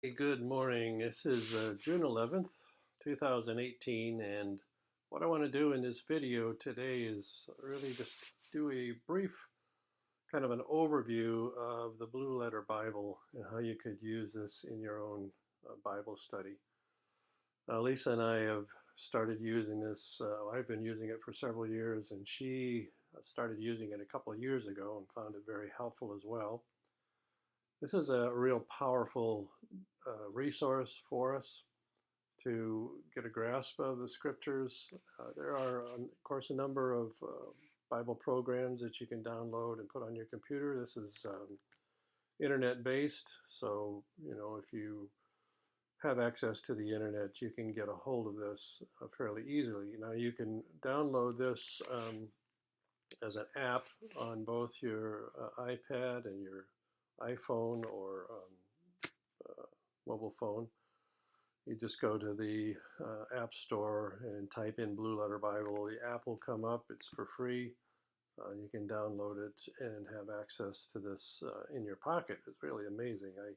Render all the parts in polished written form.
Hey, good morning. This is June 11th, 2018, and what I want to do in this video today is really just do a brief kind of an overview of the Blue Letter Bible and how you could use this in your own Bible study. Lisa and I have started using this. I've been using it for several years, and she started using it a couple of years ago and found it very helpful as well. This is a real powerful resource for us to get a grasp of the scriptures. There are, of course, a number of Bible programs that you can download and put on your computer. This is internet based, so if you have access to the internet, you can get a hold of this fairly easily. Now you can download this as an app on both your iPad and your iPhone or mobile phone. You just go to the App Store and type in Blue Letter Bible. The app will come up. It's for free. You can download it and have access to this in your pocket. It's really amazing. I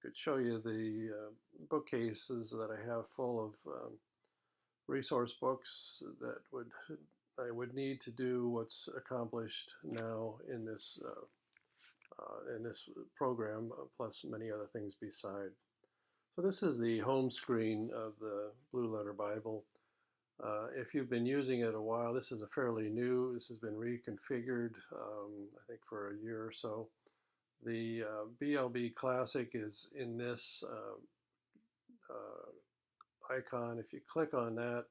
could show you the bookcases that I have full of resource books that I would need to do what's accomplished now in this program, plus many other things beside. So this is the home screen of the Blue Letter Bible. If you've been using it a while, this is a fairly new. This has been reconfigured, I think, for a year or so. The BLB Classic is in this icon. If you click on that,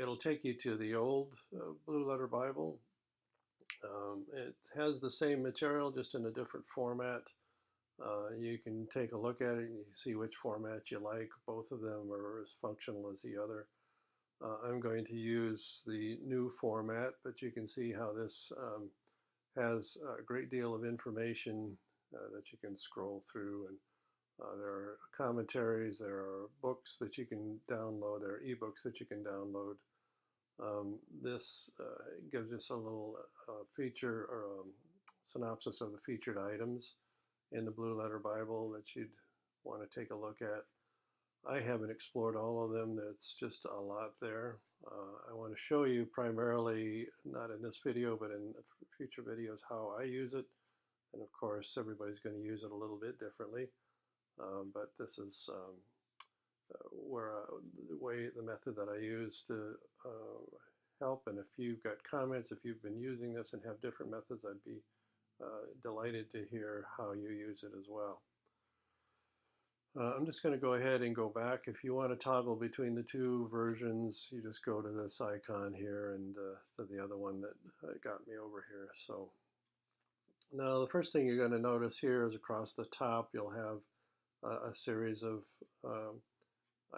it'll take you to the old Blue Letter Bible. It has the same material, just in a different format. You can take a look at it and you see which format you like. Both of them are as functional as the other. I'm going to use the new format, but you can see how this has a great deal of information that you can scroll through. And there are commentaries, there are books that you can download, there are ebooks that you can download. This gives us a little feature or synopsis of the featured items in the Blue Letter Bible that you'd want to take a look at. I haven't explored all of them. There's just a lot there. I want to show you primarily, not in this video, but in future videos, how I use it. And of course, everybody's going to use it a little bit differently. But this is the method that I use to help. And if you've got comments, if you've been using this and have different methods, I'd be delighted to hear how you use it as well. I'm just going to go ahead and go back. If you want to toggle between the two versions, you just go to this icon here and to the other one that got me over here. So now the first thing you're going to notice here is across the top you'll have a series of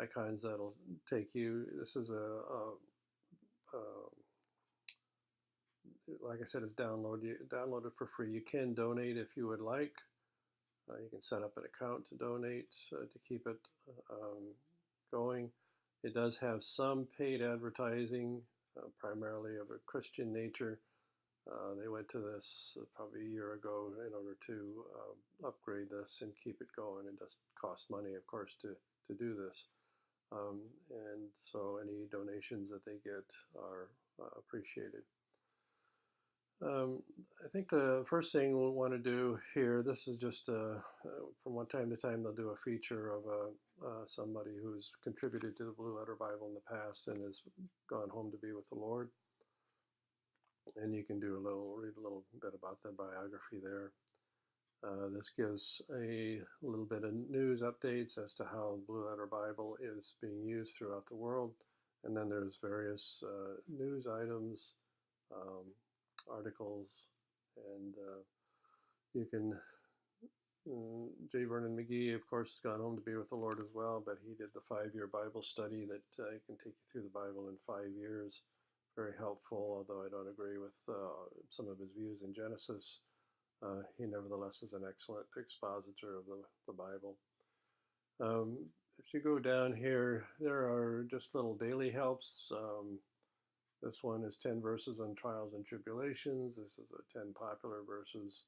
icons that'll take you. This is like I said, it's download it for free. You can donate if you would like. You can set up an account to donate to keep it going. It does have some paid advertising, primarily of a Christian nature. They went to this probably a year ago in order to upgrade this and keep it going. It does cost money, of course, to do this. And so any donations that they get are appreciated. I think the first thing we'll want to do here, this is just from time to time they'll do a feature of somebody who's contributed to the Blue Letter Bible in the past and has gone home to be with the Lord. And you can read a little bit about their biography there. This gives a little bit of news updates as to how the Blue Letter Bible is being used throughout the world. And then there's various news items, articles, and you can, J. Vernon McGee, of course, has gone home to be with the Lord as well, but he did the 5-year Bible study that can take you through the Bible in 5 years. Very helpful, although I don't agree with some of his views in Genesis. He nevertheless is an excellent expositor of the Bible. If you go down here, there are just little daily helps. This one is 10 verses on trials and tribulations. This is 10 popular verses.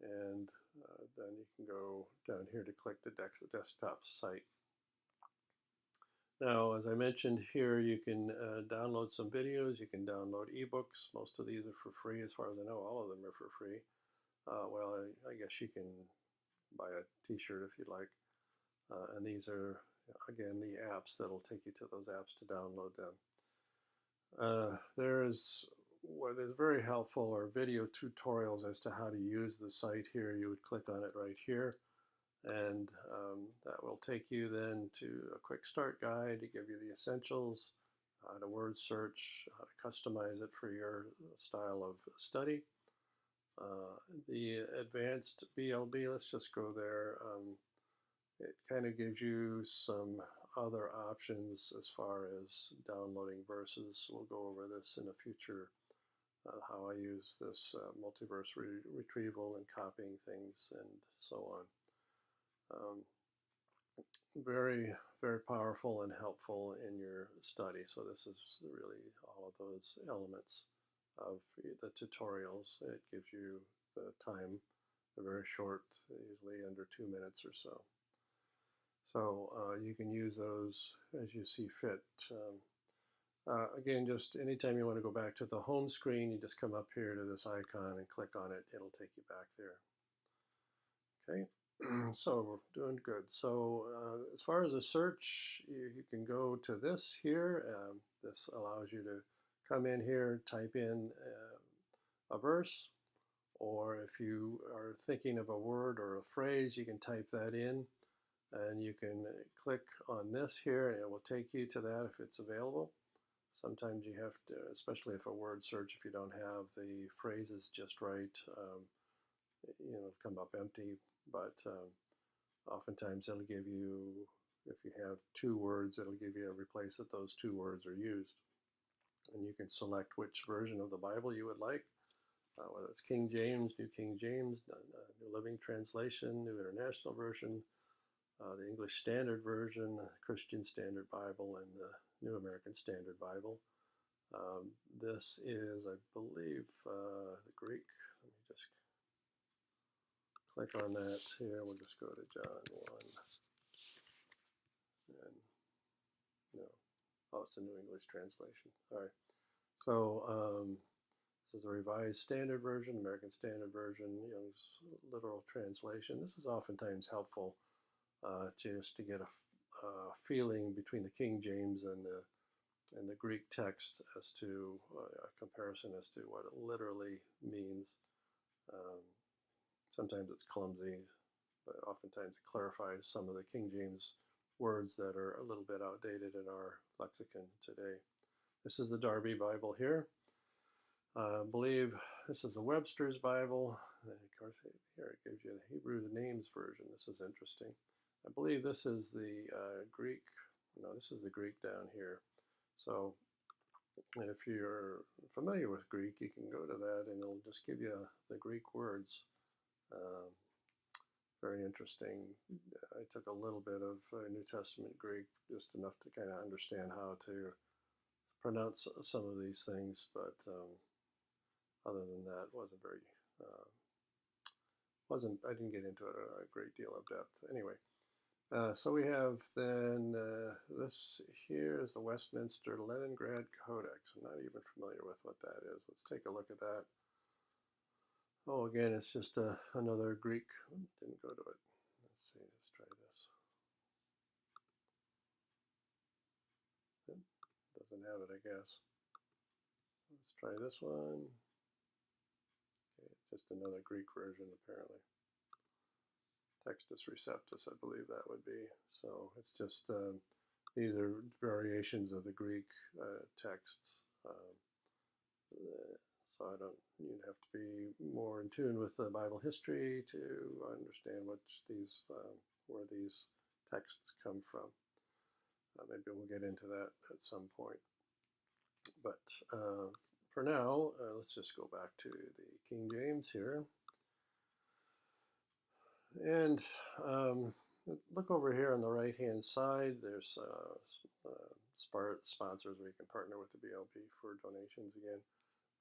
And then you can go down here to click the desktop site. Now, as I mentioned here, you can download some videos, you can download ebooks. Most of these are for free, as far as I know. All of them are for free. Well, I guess you can buy a t-shirt if you'd like. And these are, again, the apps that'll take you to those apps to download them. There is what is very helpful are video tutorials as to how to use the site here. You would click on it right here, and that will take you then to a quick start guide to give you the essentials, how to word search, how to customize it for your style of study. The advanced BLB, let's just go there. It kind of gives you some other options as far as downloading verses. We'll go over this in a future, how I use this multiverse retrieval and copying things and so on. Very, very powerful and helpful in your study. So this is really all of those elements of the tutorials. It gives you the time, they're very short, usually under 2 minutes or so. So you can use those as you see fit. Again, just anytime you want to go back to the home screen, you just come up here to this icon and click on it. It'll take you back there. Okay, so we're doing good. So as far as a search, you can go to this here. This allows you to come in here, type in a verse, or if you are thinking of a word or a phrase, you can type that in. And you can click on this here and it will take you to that if it's available. Sometimes you have to, especially if a word search, if you don't have the phrases just right, come up empty. But oftentimes it'll give you, if you have 2 words, it'll give you every place that those 2 words are used. And you can select which version of the Bible you would like, whether it's King James, New King James, New Living Translation, New International Version, the English Standard Version, Christian Standard Bible, and the New American Standard Bible. This is, I believe, the Greek. Let me just click on that here. We'll just go to John 1. And no, oh, it's a New English Translation. All right. So this is a Revised Standard Version, American Standard Version, Young's Literal Translation. This is oftentimes helpful. Just to get a feeling between the King James and the Greek text as to a comparison as to what it literally means. Sometimes it's clumsy, but oftentimes it clarifies some of the King James words that are a little bit outdated in our lexicon today. This is the Darby Bible here. I believe this is the Webster's Bible. And of course, here it gives you the Hebrew names version. This is interesting. I believe this is the Greek. No, this is the Greek down here. So if you're familiar with Greek, you can go to that and it'll just give you the Greek words. Very interesting. I took a little bit of New Testament Greek, just enough to kind of understand how to pronounce some of these things, but other than that, I didn't get into it a great deal of depth. Anyway. So we have then this here is the Westminster Leningrad Codex. I'm not even familiar with what that is. Let's take a look at that. Oh, again, it's just another Greek. Didn't go to it. Let's see. Let's try this. Doesn't have it, I guess. Let's try this one. Okay, just another Greek version, apparently. Textus Receptus, I believe that would be. So it's just, these are variations of the Greek texts. So you'd have to be more in tune with the Bible history to understand where these texts come from. Maybe we'll get into that at some point. But for now, let's just go back to the King James here. And look over here on the right-hand side. There's sponsors where you can partner with the BLB for donations again.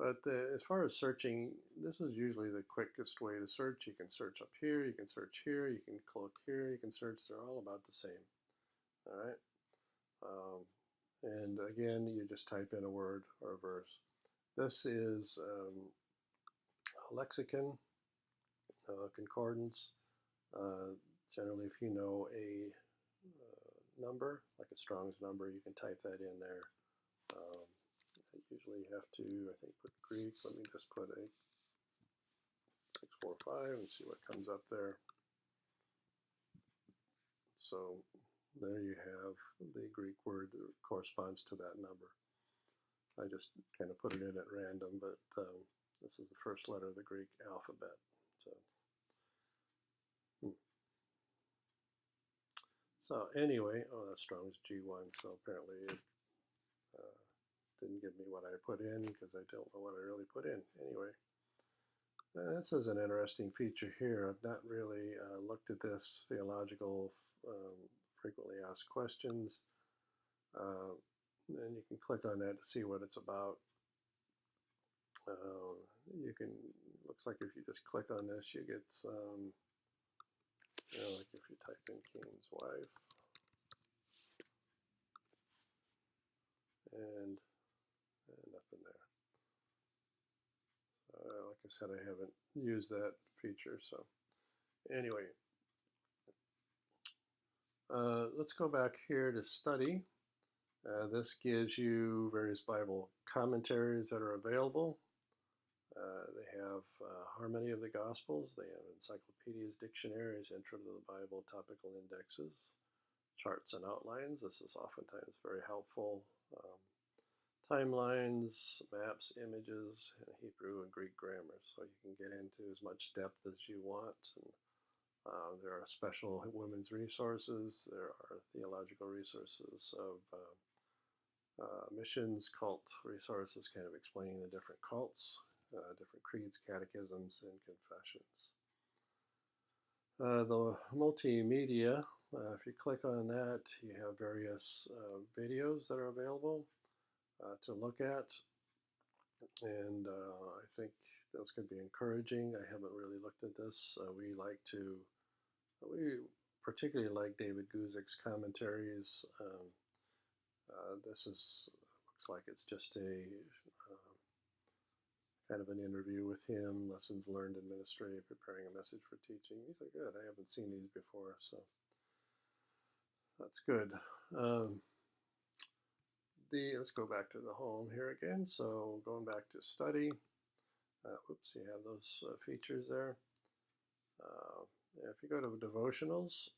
But as far as searching, this is usually the quickest way to search. You can search up here, you can search here, you can click here, you can search. They're all about the same. All right. And again, you just type in a word or a verse. This is a lexicon, concordance. Generally, if you know a number, like a Strong's number, you can type that in there. I usually have to, I think, put Greek. Let me just put a 645 and see what comes up there. So there you have the Greek word that corresponds to that number. I just kind of put it in at random, but this is the first letter of the Greek alphabet. So anyway, oh, that's Strong's G1, so apparently it didn't give me what I put in because I don't know what I really put in. Anyway, this is an interesting feature here. I've not really looked at this theological frequently asked questions. And you can click on that to see what it's about. You can, looks like if you just click on this, you get some, like if you type in King's wife, and nothing there. Like I said, I haven't used that feature, so anyway. Let's go back here to study. This gives you various Bible commentaries that are available. They have Harmony of the Gospels. They have encyclopedias, dictionaries, intro to the Bible, topical indexes, charts and outlines. This is oftentimes very helpful. Timelines, maps, images, and Hebrew and Greek grammar. So you can get into as much depth as you want. And there are special women's resources. There are theological resources of missions, cult resources, kind of explaining the different cults, different creeds, catechisms, and confessions. The multimedia, if you click on that, you have various videos that are available to look at, and I think those could be encouraging. I haven't really looked at this. We particularly like David Guzik's commentaries. This looks like it's just a kind of an interview with him, lessons learned in ministry, preparing a message for teaching. These are good. I haven't seen these before, so that's good. Let's go back to the home here again. So going back to study, oops, you have those features there. If you go to devotionals,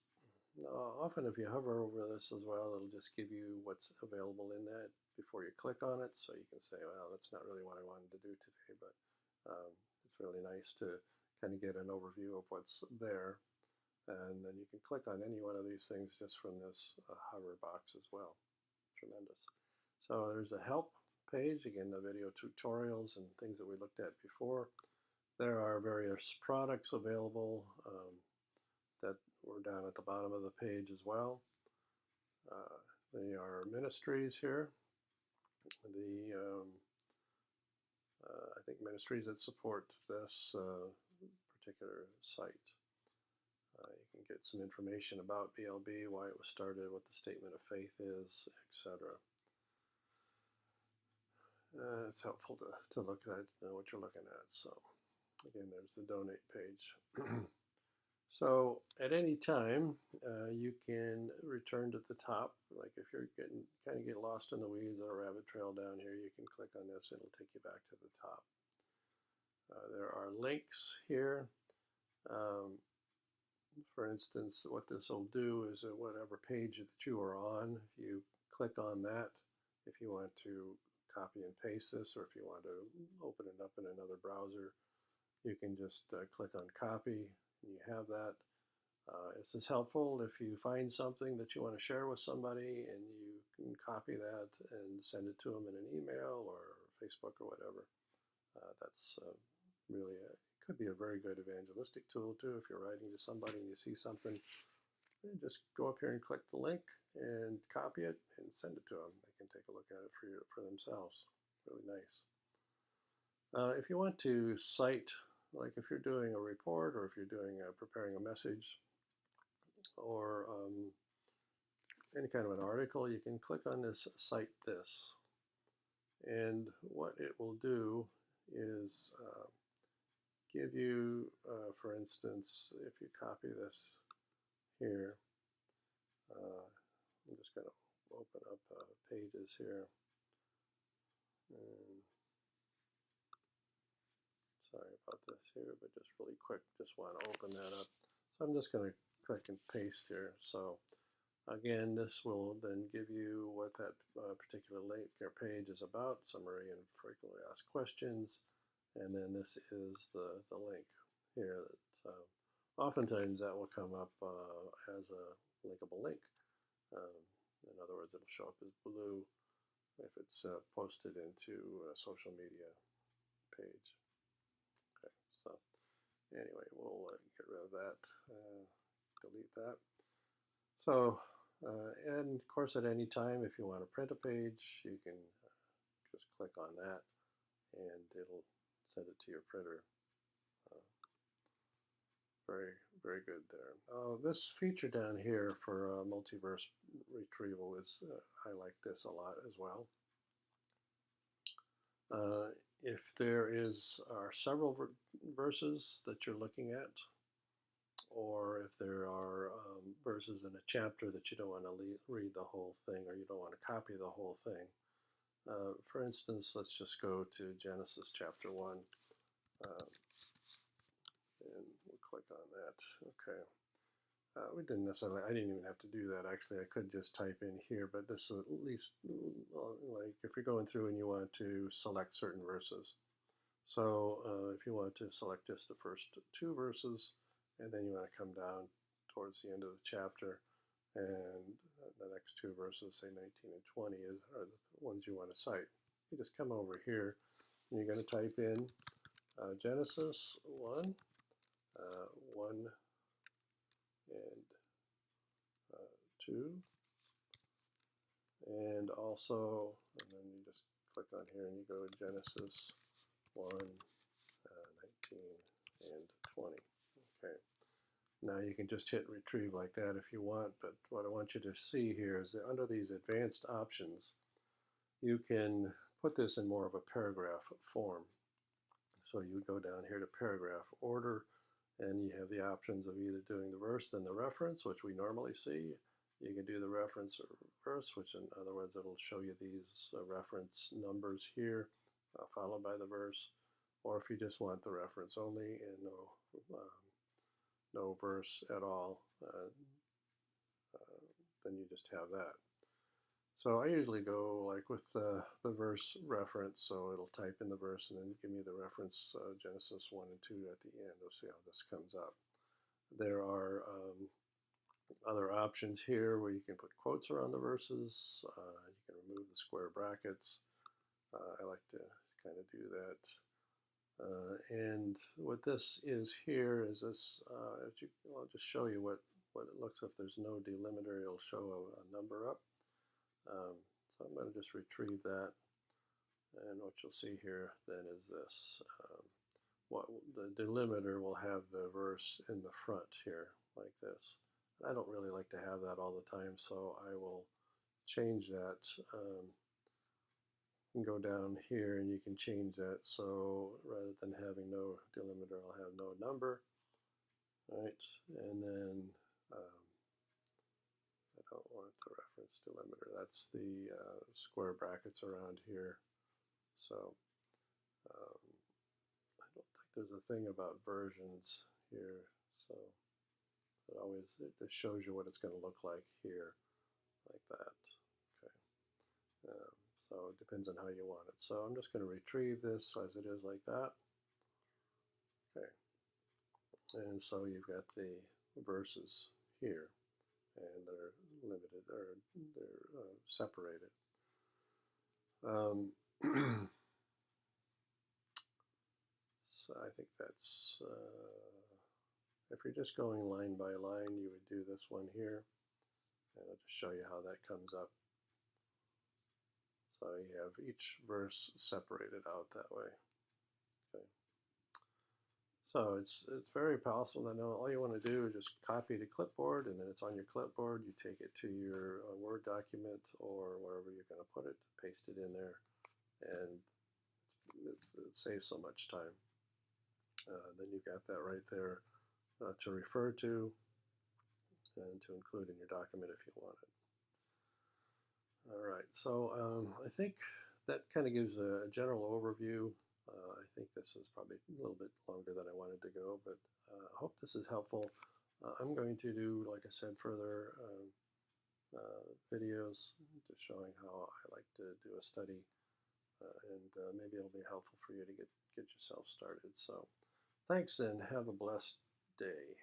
often if you hover over this as well, it'll just give you what's available in that before you click on it, so you can say, well, that's not really what I wanted to do today, but it's really nice to kind of get an overview of what's there. And then you can click on any one of these things just from this hover box as well. Tremendous. So there's a help page, again, the video tutorials and things that we looked at before. There are various products available that were down at the bottom of the page as well. There are ministries here. I think ministries that support this particular site. You can get some information about BLB, why it was started, what the statement of faith is, etc. It's helpful to look at, know what you're looking at. So again, there's the donate page. So at any time, you can return to the top. Like if you're kind of get lost in the weeds or a rabbit trail down here, you can click on this. It'll take you back to the top. There are links here. For instance, what this will do is that whatever page that you are on, if you click on that, if you want to copy and paste this, or if you want to open it up in another browser, you can just click on copy, and you have that. This is helpful if you find something that you want to share with somebody, and you can copy that and send it to them in an email or Facebook or whatever. That's really could be a very good evangelistic tool too. If you're writing to somebody and you see something, just go up here and click the link and copy it and send it to them. They can take a look at it for themselves. Really nice. If you want to cite, like if you're doing a report or if you're doing preparing a message or any kind of an article, you can click on this cite this. And what it will do is give you, for instance, if you copy this here, I'm just going to open up pages here. And sorry about this here, but just really quick, just want to open that up. So I'm just going to click and paste here. So again, this will then give you what that particular link or page is about, summary and frequently asked questions, and then this is the link here. That oftentimes that will come up as a linkable link. In other words, it'll show up as blue if it's posted into a social media page. Okay, so anyway, we'll get rid of that, delete that. So, and of course at any time, if you want to print a page, you can just click on that and it'll send it to your printer. Very, very good there. This feature down here for multiverse retrieval is, I like this a lot as well. If there are several verses that you're looking at, or if there are verses in a chapter that you don't want to read the whole thing, or you don't want to copy the whole thing. For instance, let's just go to Genesis chapter 1, and we'll click on that. Okay. We didn't necessarily, I didn't even have to do that actually. I could just type in here, but this is at least like if you're going through and you want to select certain verses. So if you want to select just the first 2 verses, and then you want to come down towards the end of the chapter, and the next 2 verses, say 19 and 20, are the ones you want to cite. You just come over here, and you're going to type in Genesis 1, 1 and 2, and also, and then you just click on here and you go Genesis 1, 19 and 20. Okay. Now you can just hit retrieve like that if you want, but what I want you to see here is that under these advanced options, you can put this in more of a paragraph form. So you would go down here to paragraph order, and you have the options of either doing the verse then the reference, which we normally see. You can do the reference or verse, which in other words, it'll show you these reference numbers here, followed by the verse. Or if you just want the reference only and no verse at all, then you just have that. So I usually go like with the verse reference, so it'll type in the verse and then give me the reference Genesis 1 and 2 at the end. We'll see how this comes up. There are other options here where you can put quotes around the verses. You can remove the square brackets. I like to kind of do that. And what this is here is this, I'll just show you what it looks like. If there's no delimiter, it'll show a number up. So I'm going to just retrieve that, and what you'll see here then is this. What the delimiter will have the verse in the front here, like this. I don't really like to have that all the time, so I will change that. You can go down here and you can change that, so rather than having no delimiter, I'll have no number. Right, and then I don't want the reference delimiter. That's the square brackets around here. So I don't think there's a thing about versions here. So it shows you what it's going to look like here, like that. Okay. So it depends on how you want it. So I'm just going to retrieve this as it is like that. Okay. And so you've got the verses here, and they're limited, or they're separated. So I think that's, if you're just going line by line, you would do this one here, and I'll just show you how that comes up. So you have each verse separated out that way. So it's very possible that all you want to do is just copy to clipboard, and then it's on your clipboard. You take it to your Word document or wherever you're going to put it, paste it in there, and it saves so much time. Then you've got that right there to refer to and to include in your document if you want it. All right, so I think that kind of gives a general overview. I think this is probably a little bit longer than I wanted to go, but I hope this is helpful. I'm going to do, like I said, further videos just showing how I like to do a study, and maybe it'll be helpful for you to get yourself started. So thanks, and have a blessed day.